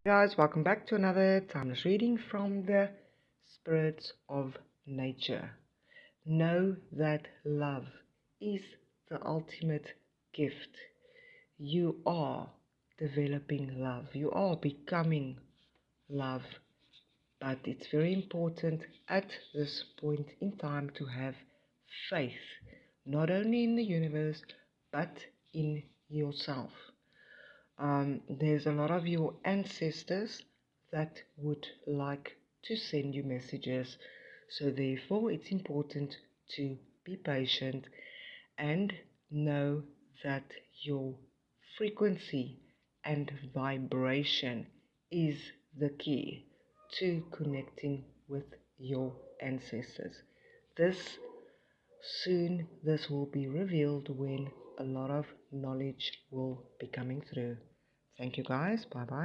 Guys, welcome back to another timeless reading from the Spirits of Nature. Know that love is the ultimate gift. You are developing love, you are becoming love, but it's very important at this point in time to have faith, not only in the universe but in yourself. There's a lot of your ancestors that would like to send you messages. So therefore, it's important to be patient and know that your frequency and vibration is the key to connecting with your ancestors. This will be revealed when a lot of knowledge will be coming through. Thank you guys. Bye bye.